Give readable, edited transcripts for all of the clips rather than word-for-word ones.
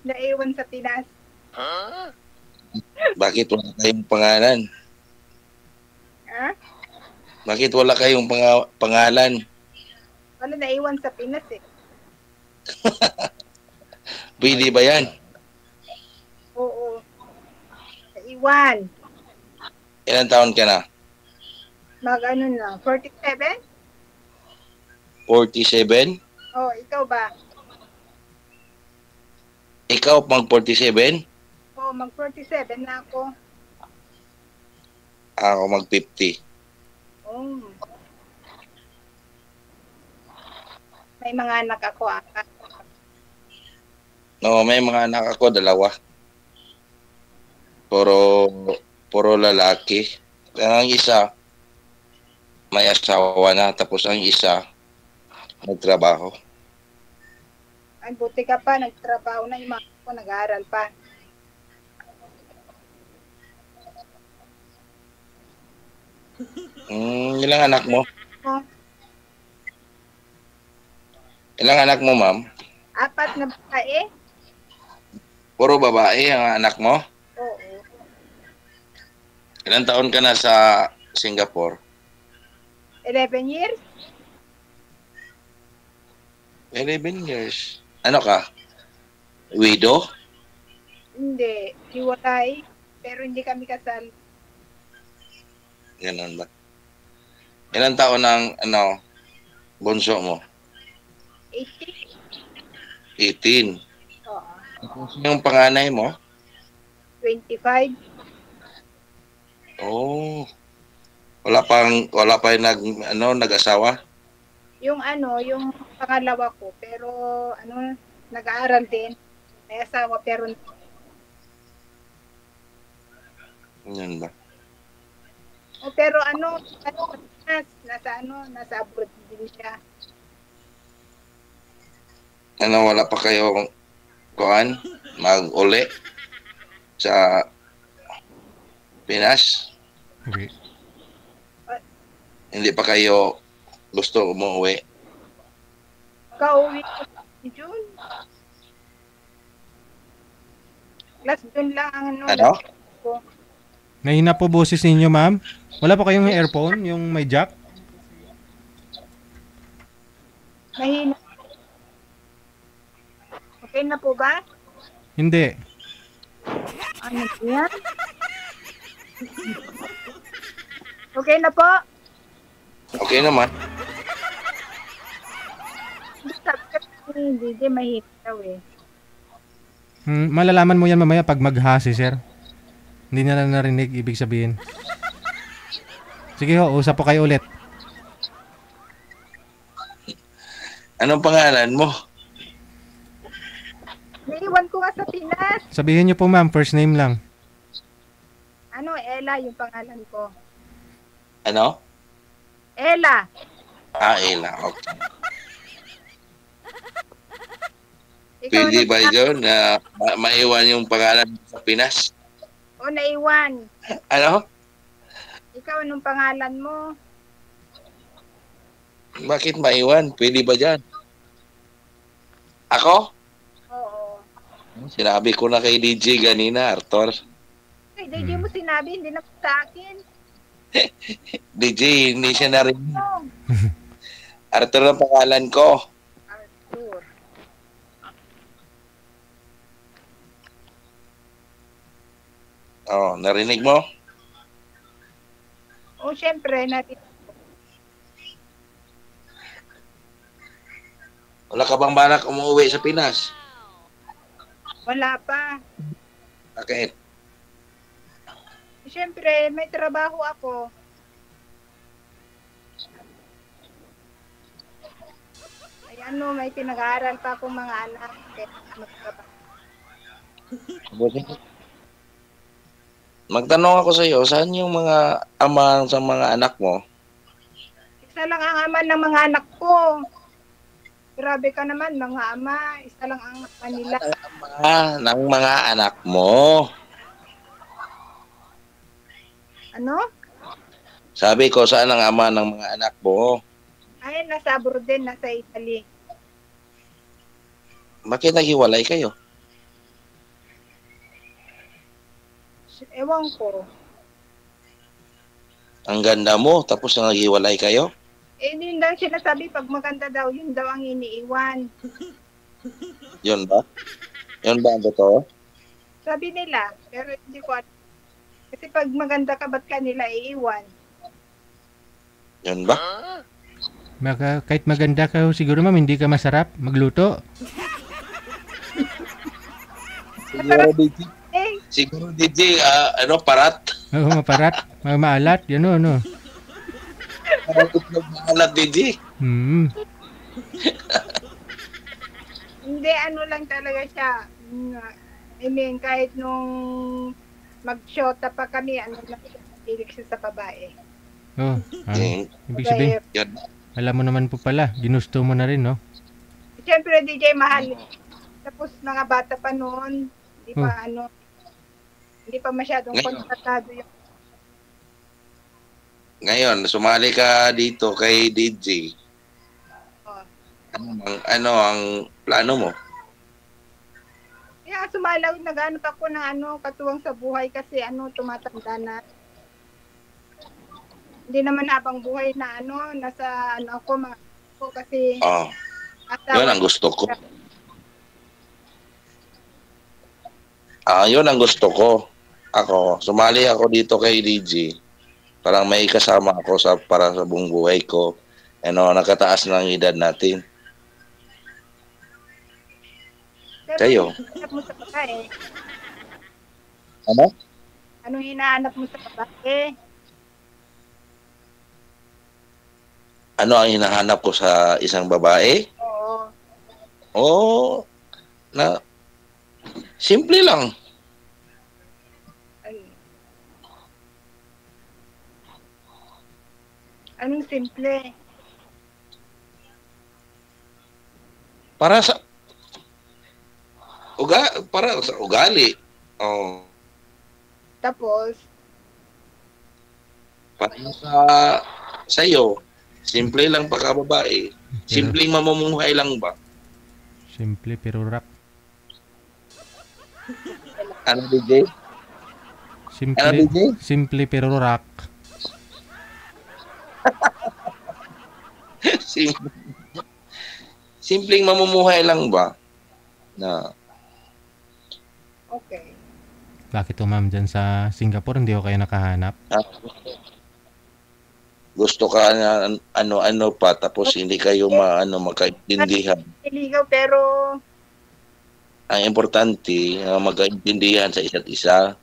Naiwan sa Pinas. Bakit wala kayong pangalan? Ha? Bakit wala kayong pangalan? Wala, naiwan sa Pinas eh. Pwede ba yan? Oo. Naiwan. Ilang taon ka na? Mag-ano na, 47? 47? Oh, ikaw ba? Ikaw pang 47? Oh, mag-47 na ako. Ako mag 50. Oh. May mga anak ako, apat. No, may mga anak ako, 2. Puro lalaki. Pero ang isa, may asawa na. Tapos ang isa, nagtrabaho. Ay, buti ka pa, nagtrabaho na yung mga ko, nag-aaral pa. Ilang anak mo? Oh, Ilang anak mo, ma'am? 4 na babae? Puro babae ang anak mo? Oo. Ilang taon ka na sa Singapore? 11 years? 11 years. Ano ka? Widow? Hindi. Hiwalay. Pero hindi kami kasal. Ganun ba? Ilang taon ang bunso mo? 18? 18. Oo. Yung panganay mo? 25? Oh. Wala pa nag-asawa? Yung yung pangalawa ko, pero nag-aaral din. May asawa, pero Yan ba? pero nasa abroad din siya. Wala pa kayong mag-uli sa Pinas? Okay. Hindi pa kayo gusto umuwi? Kauwi ko si June. Last June lang ang Ano? ko. Nahina po boses ninyo, ma'am. Wala pa kayong earphone, yung may jack? Mahina. Okay na po ba? Hindi. Ano yan? Okay na po? Okay naman. Hindi, mahina daw eh. Malalaman mo yan mamaya pag maghasi, sir. Hindi na lang narinig, ibig sabihin. Sige ho, usap po kayo ulit. Anong pangalan mo? Naiwan ko nga sa Pinas. Sabihin niyo po, ma'am, first name lang. Ella yung pangalan ko. Ano? Ella. Ella. Okay. Ikaw Pwede ba yun na maiwan yung pangalan sa Pinas? O, naiwan. Ano? Ikaw, anong pangalan mo? Bakit maiwan? Pwede ba dyan? Ako? Oo. Sinabi ko na kay DJ ganina, Arthur. Hindi mo sinabi, hindi na sa akin. DJ, hindi siya narinig. Oh, Arthur ang pangalan ko. Arthur. Oh, narinig mo? O, syempre, Wala ka bang balak umuwi sa Pinas? wala pa. Bakit? Syempre, may trabaho ako. May pinag-aaral pa akong mga anak. Kaya magtrabaho. Magtanong ako sa iyo, saan yung mga ama sa mga anak mo? Isa lang ang ama ng mga anak ko. Grabe ka naman, mga ama. Isa lang ang kanila. Ng mga anak mo. Ano? Sabi ko, saan ang ama ng mga anak mo? Ay, nasa abroad din, nasa Italy. Bakit naghiwalay kayo? Ewan ko. Ang ganda mo, tapos naghiwalay kayo? Yun daw sinasabi, pag maganda daw, yun daw ang iniiwan. Yun ba? Yun ba ang totoo? Sabi nila, pero hindi ko alam. Kasi pag maganda ka, ba't ka nila iiwan? Yun ba? Kahit maganda ka ho, siguro ma'am, hindi ka masarap magluto. Siguro DJ. Eh, Siguro DJ, parat. Oo, maparat, maalat, yan o, no. Parang itlog maalat DJ. Hmm. hindi, ano lang talaga siya. I mean, kahit nung mag-shota pa kami, ano lang siya, pilik siya sa babae. Oh, ibig sabihin, Yun. alam mo naman po pala, ginusto mo na rin, no? Siyempre, DJ, mahal. Tapos, mga bata pa noon, hindi pa masyadong Ngayon. kontratado yung Ngayon, sumali ka dito kay DJ. oh. Ano ang plano mo? Kaya sumalaw, nag-ano ako ng katuwang sa buhay kasi tumatanda na. Hindi naman habang buhay na nasa ako kasi Oh, yun ang gusto ko. Yun ang gusto ko. Ako, sumali ako dito kay DJ. Parang may kasama ako para sa buong buhay ko. Nakataas ng edad natin. Pero Kayo? hinahanap mo sa babae? Ano? Anong hinahanap mo sa babae? Ano ang hinahanap ko sa isang babae? Oo. Simple lang. Ay. Anong simple? Para sa ugali. Oh, Tapos, para sa iyo. Simple lang pagkababae. Simpleng mamumuhay lang ba? Simple pero rock. Ano DJ? Ano DJ? Simple pero rock. Simpleng mamumuhay lang ba? Na okay. Bakit o ma'am dyan sa Singapore hindi ko kayo nakahanap? gusto ka na ano pa tapos hindi kayo magkaintindihan. Iligaw pero Ang importante magkaintindihan sa isa't isa.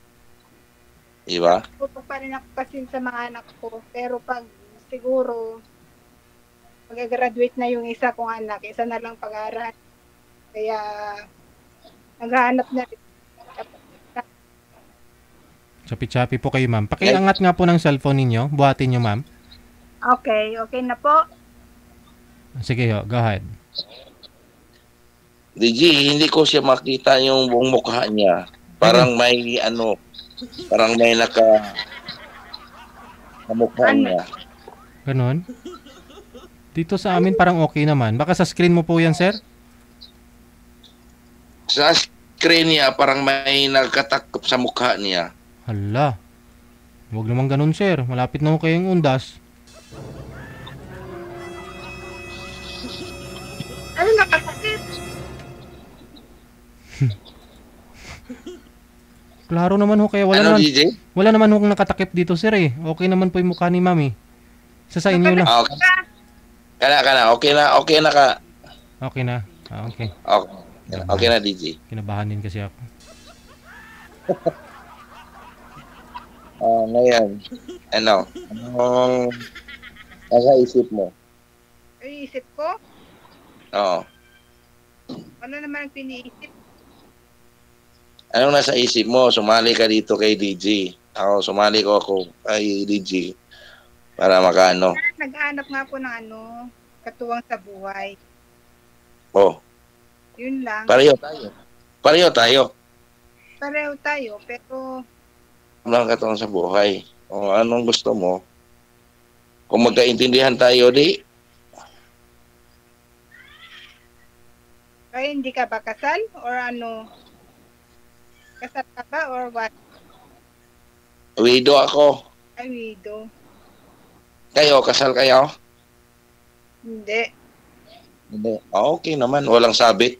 Di ba? tutok pa rin ako kasi sa mga anak ko. Pero pag siguro mag-graduate na yung isa kong anak, isa na lang pag-aaral. Kaya naghahanap na rin. Chapi-chapi po kayo ma'am. Pakiangat nga po ng cellphone ninyo. Buhatin nyo ma'am. Okay na po. Sige ho, go ahead. DJ, hindi ko siya makita yung buong mukha niya. Parang may parang may mukha niya. Ganon. Dito sa amin parang okay naman. Baka sa screen mo po yan, sir? Sa screen niya, parang may nagkatakip sa mukha niya. Hala. Huwag naman ganun, sir. Malapit na ho kayong undas. Ano nakakasip? Klaro naman ho kaya DJ? wala naman ho nakatakip dito, sir eh. Okay naman po yung mukha ni mami. Sa inyo lang. Okay. Kana. Okay na ka. Okay na. Okay. Okay na, DJ. Kinabahan din kasi ako. Ngayon. Anong nasa isip mo? Ay, isip ko? Oo. Ano naman ang piniisip? Anong nasa isip mo? Sumali ka dito kay DJ. Sumali ako kay DJ. Para makaano. Naghahanap nga po ng katuwang sa buhay. Oh. Yun lang. Pareho tayo. Pareho tayo, pero Walang katuwang sa buhay. Anong gusto mo? Kung magkaintindihan tayo, di. kaya hindi ka ba kasal? Or Kasal ka ba or what? Widow ako. Ay, widow. Kayo, kasal kayo? Hindi. Hindi. Okay naman, walang sabit.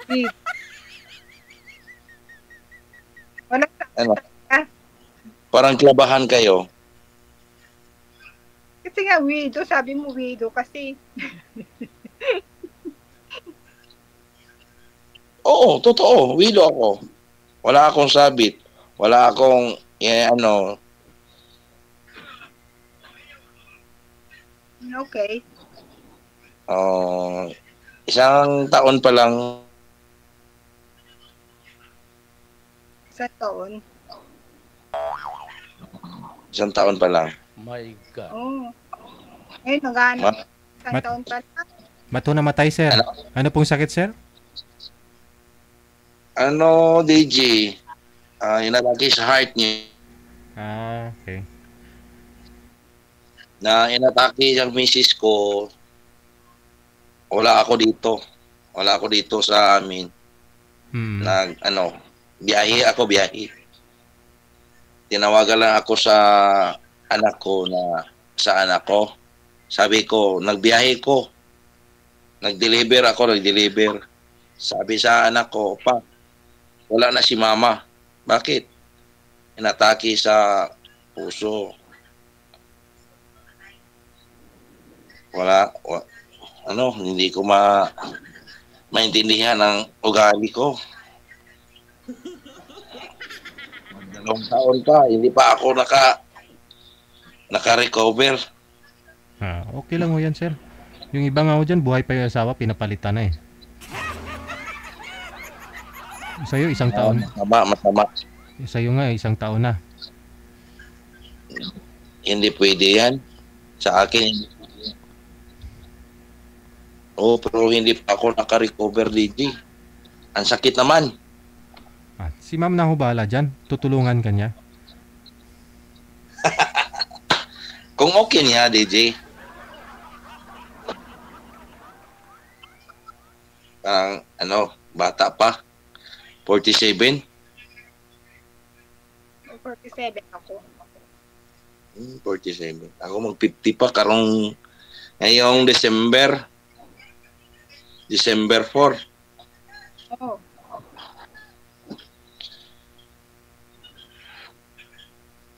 Widow. Wala sa Ano? ah, Parang klabahan kayo. kasi nga widow, sabi mo widow kasi. Oo, totoo. Widow ako. Wala akong sabit. Wala akong, ano, Okay. isang taon pa lang. Sa taon. Isang taon pa lang. My God. Oh. Ngayon, nag-ano. Isang Mat- taon pa lang. Ba't ho namatay, sir? Ano? Ano pong sakit, sir? Ano, DJ? Inatake sa heart niya. Ah, okay. Na inatake yung misis ko. Wala ako dito. Wala ako dito sa amin. Biyahe ako. Tinawagan lang ako sa anak ko na sa anak ko. Sabi ko, nagbiyahe ko. Nag-deliver. Sabi sa anak ko, pa, wala na si mama. Bakit? Inatake sa puso. Hindi ko maintindihan ang ugali ko. 2 taon pa, hindi pa ako naka-recover. Okay lang ho yan, sir. Yung iba nga ho dyan, buhay pa yung asawa, pinapalitan na eh. Sa'yo, isang taon. Masama. Sa'yo nga, isang taon na. Hindi pwede yan. Sa akin, pero hindi pa ako naka-recover, DJ. Ang sakit naman. Si ma'am na ho bahala dyan. Tutulungan ka niya. Kung okay niya, DJ. Bata pa. 47. 47 ako. 47. Ako mag-50 pa karong ngayong December 4. Oo.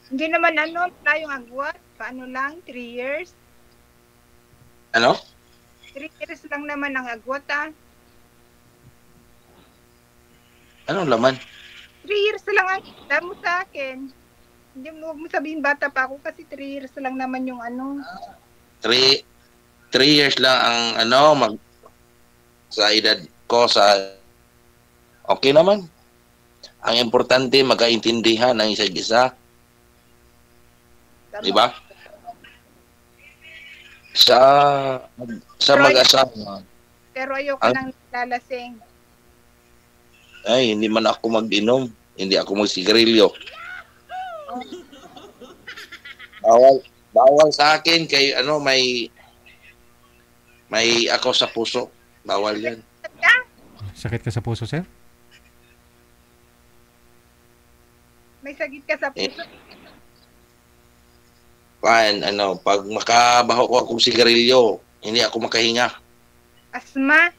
Hindi naman tayong agwat. Paano lang? 3 years? Ano? 3 years lang naman ang agwat Anong laman? 3 years lang ang damo sa akin. Hindi mo sabihin bata pa ako kasi 3 years lang naman yung 3 years lang ang sa edad ko okay naman. Ang importante magkaintindihan ng isa't isa. Tama. Di ba? Sa mag-asawa. Pero ayoko nang lalasing. Ay, hindi man ako mag-inom. Hindi ako magsigarilyo. Bawal sa akin kay may ako sa puso. Bawal yan. Sakit ka sa puso, sir? May sagit ka sa puso. Pag makabaho ko akong sigarilyo, hindi ako makahinga. Asma.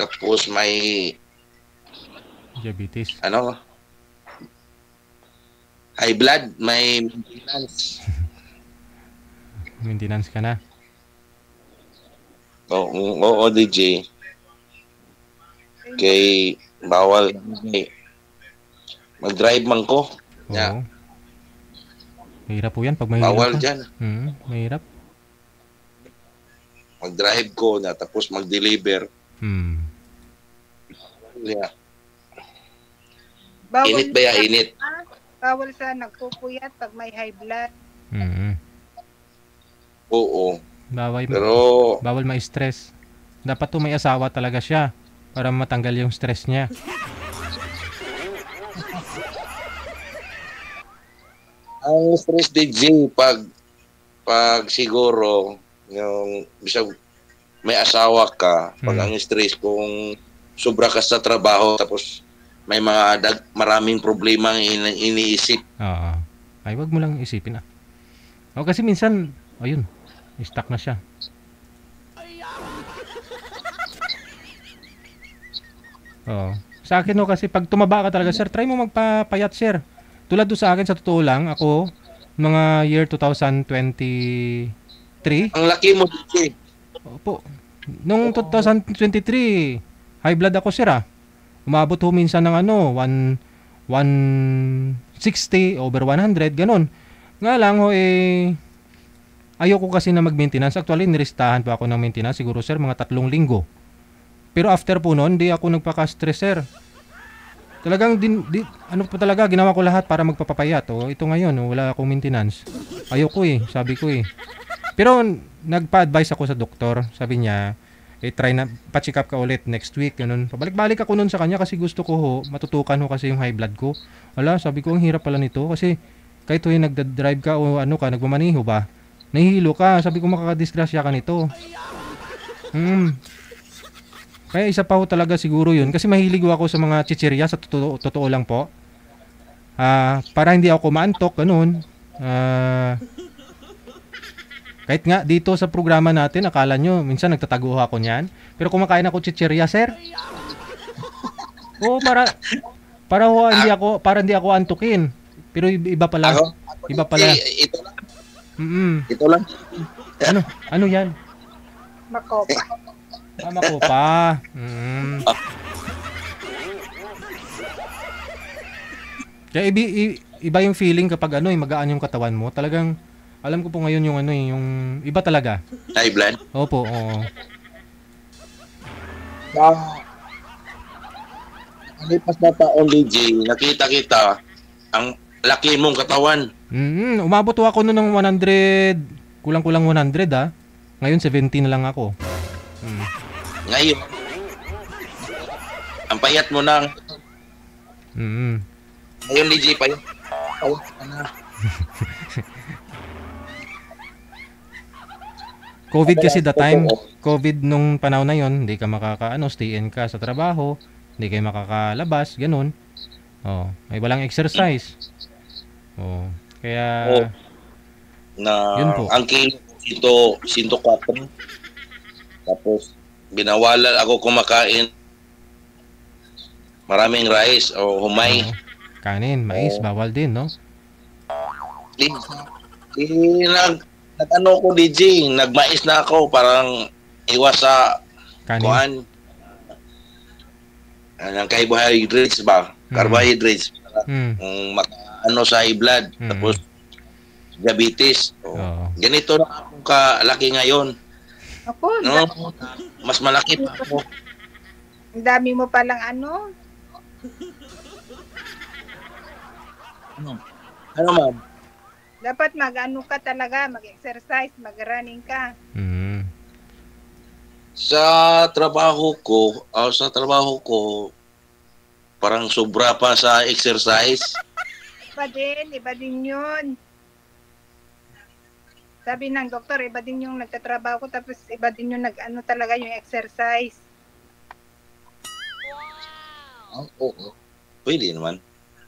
Tapos may Diabetes. high blood, may maintenance. Maintenance ka na. Oo, DJ. Kay bawal mag-drive man ko. Oo. Yeah. Mahirap po yan pag mahirap Bawal ka. dyan. Mahirap. Mag-drive ko na tapos mag-deliver. Yeah. Bawal Init ba ya? Init? Bawal sa nagpupuyat pag may high blood. Oo. Bawal ma-stress. Dapat to may asawa talaga siya para matanggal yung stress niya. Ang stress DJ pag siguro yung bisag may asawa ka, pag ang stress kung sobra ka sa trabaho tapos may mga maraming problema ang iniisip. Oo. Ay, wag mo lang isipin ah. O kasi minsan, ayun, stuck na siya. Oo. Sa akin no, kasi pag tumaba ka talaga, sir, try mo magpapayat, sir. Tulad do sa akin, sa totoo lang, ako, mga year 2023, Ang laki mo, DJ. opo, nung 2023, high blood ako, sir ah. Umabot ho minsan ng 160 over 100, ganun. Nga lang ho ayoko kasi na mag-maintenance. Actually, niristahan pa ako ng maintenance, siguro sir, mga 3 linggo. Pero after po noon, di ako nagpaka-stress, sir. Talagang ano pa talaga, ginawa ko lahat para magpapapayat. Ito ngayon, wala akong maintenance. Ayoko sabi ko Pero nagpa-advise ako sa doktor. Sabi niya, try na, pa-check up ka ulit next week. Ganun. Pabalik-balik ako nun sa kanya kasi gusto ko matutukan kasi yung high blood ko. Wala, sabi ko, ang hirap pala nito. Kasi kahit nagda-drive ka o nagmamaniho ba, nahihilo ka. Sabi ko, makakadisgrasya ka nito. Kaya isa pa ho talaga siguro yun. Kasi mahilig ako sa mga chichirya, sa totoo lang po. Para hindi ako maantok, ganun. Kahit nga dito sa programa natin, akala nyo, minsan nagtatago ako niyan. Pero kumakain ako chichirya, sir. Oo, para hindi ako antukin. Pero iba pala. Iba pala. Ito lang. Ito lang. Ano yan? Makopa. Mama ko pa. Kaya iba yung feeling kapag magaan yung katawan mo. Talagang alam ko po ngayon yung yung iba talaga. High blood? Opo, oo. Lipas na taon, DJ, nakita kita ang laki mong katawan. Umabot ako noon ng 100, kulang-kulang 100 ah. Ngayon 70 na lang ako. Ngayon, ang payat mo nang. Ngayon, DJ, payat ka na. COVID kasi the time. COVID nung panahon na yon, hindi ka stay in ka sa trabaho, hindi kayo makakalabas, ganun. May walang exercise. Kaya yun po. Ang kilo 104. Tapos binawalan ako kumakain maraming rice o humay. Kanin, mais, bawal din, no? Nag-ano ko, DJ, nagmais na ako, parang iwas sa kanin. Ang carbohydrates ba? Carbohydrates. Sa high blood. Tapos, diabetes. Ganito na akong kalaki ngayon. Ako, mas malaki pa ako. ang dami mo palang Ano, ma'am? Dapat mag-ano ka talaga, mag-exercise, mag-running ka. Sa trabaho ko, parang sobra pa sa exercise. Iba din yun. Sabi ng doktor, iba din yung nagtatrabaho ko, tapos iba din yung talaga yung exercise. Oo. Pwede naman.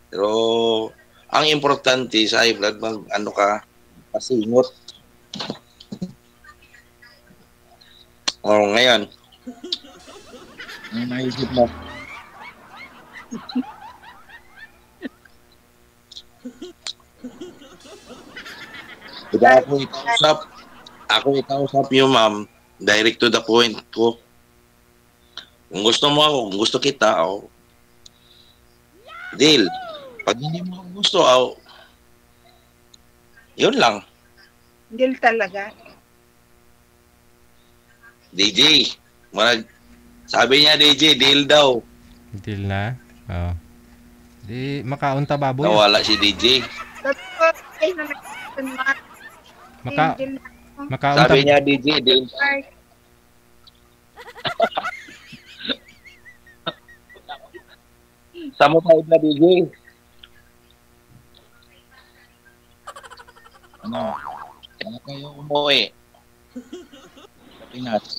Pero, ang importante sa high blood, pasingot. Ngayon. Ang naisip mo. Ako ikausap yung ma'am, direct to the point ko. Kung gusto mo ako, kung gusto kita, deal. Pag hindi mo gusto, yun lang. Deal talaga. DJ, sabi niya DJ, deal daw. Deal na? Di makaunta baboy. Nawala si DJ. Makaunta. Sabi niya DJ, deal. Sama tayo na DJ. Kaya kayo umuwi. Sa Pinas.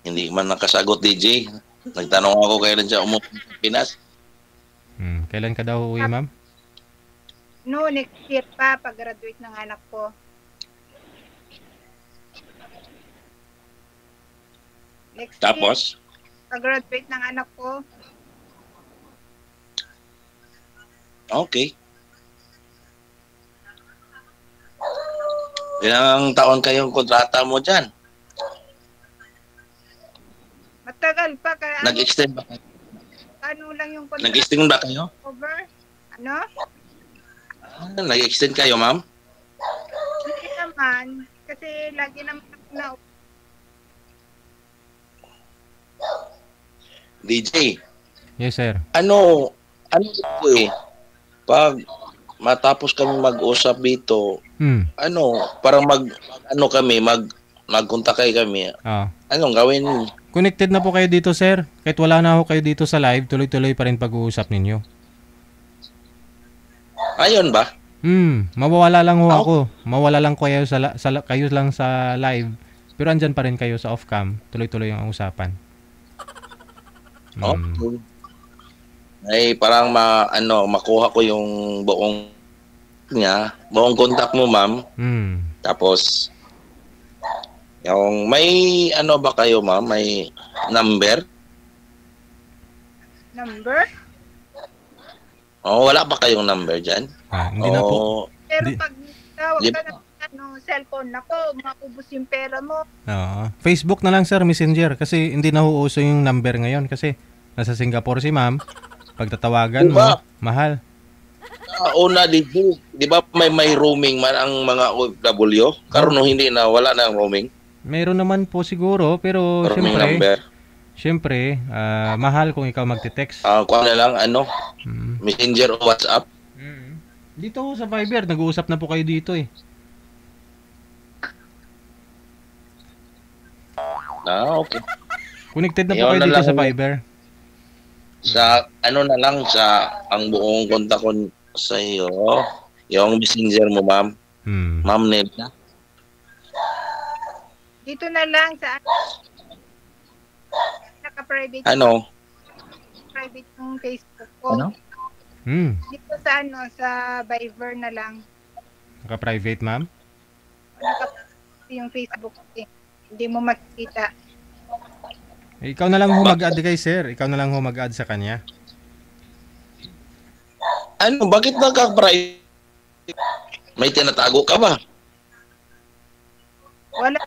Hindi man nakasagot, DJ. Nagtanong ako kailan siya umuwi sa Pinas. Kailan ka daw uwi, ma'am? No, next year pa, pag-graduate ng anak ko. Next year, Tapos, pag-graduate ng anak ko. okay. Ilang taon kayong kontrata mo dyan? Matagal pa, kaya Nag-extend ba kayo? ano lang yung contract Nag-extend ba kayo? over? Ano? Nag-extend kayo, ma'am? Hindi naman, kasi lagi naman ako na DJ, Yes, sir. ano ito eh, pag matapos kami mag-usap dito, parang magkontak kami. Ah. Anong gawin? Connected na po kayo dito, sir. Kahit wala na ako kayo dito sa live, tuloy-tuloy pa rin pag-uusap ninyo. Ayun ba? Mawawala lang ho ako. Mawala lang kayo kayo lang sa live. Pero andyan pa rin kayo sa off-cam. Tuloy-tuloy ang usapan. Okay. Ay, parang makuha ko yung buong contact mo, ma'am. Tapos, yung may ano ba kayo, ma'am? May number? number. Oh, wala ba kayong number dyan? Hindi na po. Pero Di- pag tawag Di- ka ng cellphone ako, maubos yung pera mo. Oo. Facebook na lang, sir, Messenger. Kasi hindi na uuso yung number ngayon. Kasi nasa Singapore si ma'am. Pagtatawagan mo, Diba? mahal. Una dito, di ba may roaming man ang mga OFW? Karon hindi na, wala na ang roaming. Meron naman po siguro, pero Roaming number. syempre, mahal kung ikaw magte-text. Kuha na lang, Messenger o WhatsApp. Dito sa Viber, nag-uusap na po kayo dito eh. Okay. Connected na po Yun kayo na dito lang. sa Viber. Ang buong kontak ko sa iyo, yung Messenger mo, ma'am. Ma'am Neda. Dito na lang sa naka-private private yung Facebook ko. Dito sa sa Viber na lang. Naka-private, ma'am? Yung Facebook eh. Hindi mo makikita. Ikaw na lang ho mag-add kay sir. Ikaw na lang ho mag-add sa kanya. Bakit nagka-private? May tinatago ka ba? Wala.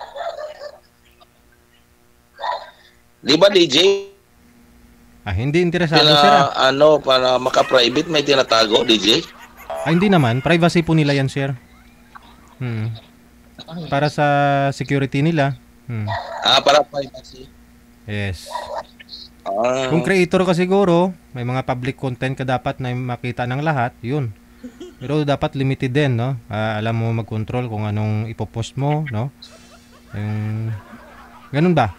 Di ba, DJ? Hindi interesado sir. Para maka-private, may tinatago, DJ? Hindi naman. Privacy po nila yan, sir. Para sa security nila. Para privacy. Yes. Kung creator ka siguro, may mga public content ka dapat na makita ng lahat, yun. Pero dapat limited din, no? Alam mo mag-control kung anong ipopost mo, no? Ganun ba?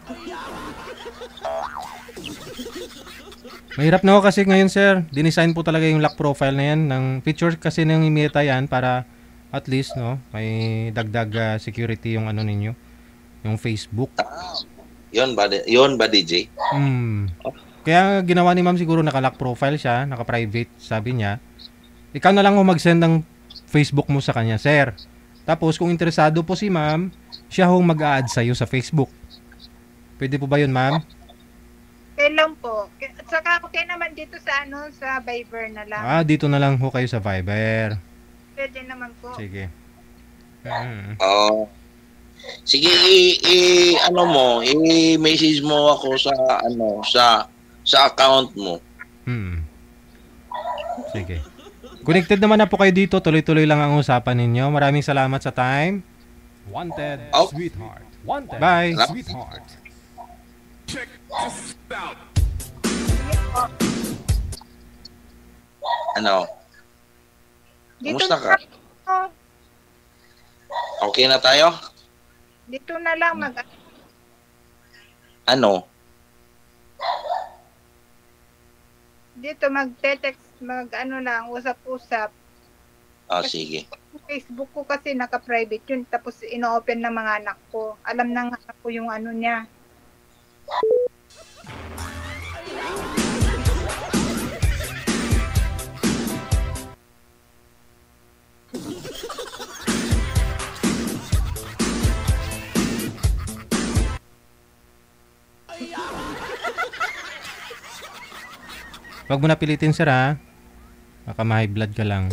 Mahirap na ako kasi ngayon, sir. Dinesign po talaga yung lock profile na yan. Ng feature kasi ng Meta yan para at least, no? May dagdag security yung ano ninyo. Yung Facebook. Yun ba, DJ? Kaya ginawa ni ma'am siguro naka-lock profile siya, naka-private, sabi niya. Ikaw na lang ho mag-send ng Facebook mo sa kanya, sir. Tapos kung interesado po si ma'am, siya ho mag-a-add sa'yo sa Facebook. Pwede po ba yun, ma'am? Okay lang po. At saka okay naman dito sa sa Viber na lang. Dito na lang ho kayo sa Viber. Pwede naman po. Sige. Sige, i-message mo ako sa account mo. Sige. Connected naman na po kayo dito. Tuloy-tuloy lang ang usapan ninyo. Maraming salamat sa time. Wanted, sweetheart. Wanted, bye. Sweetheart. Check this out. Kumusta ka? Okay na tayo? Dito na lang Dito magte-text, lang, usap-usap. Sige. Facebook ko kasi naka-private yun, tapos ino-open ng mga anak ko. Alam ng anak ko yung niya. Wag mo na pilitin, sir, ha? Baka ma-high blood ka lang.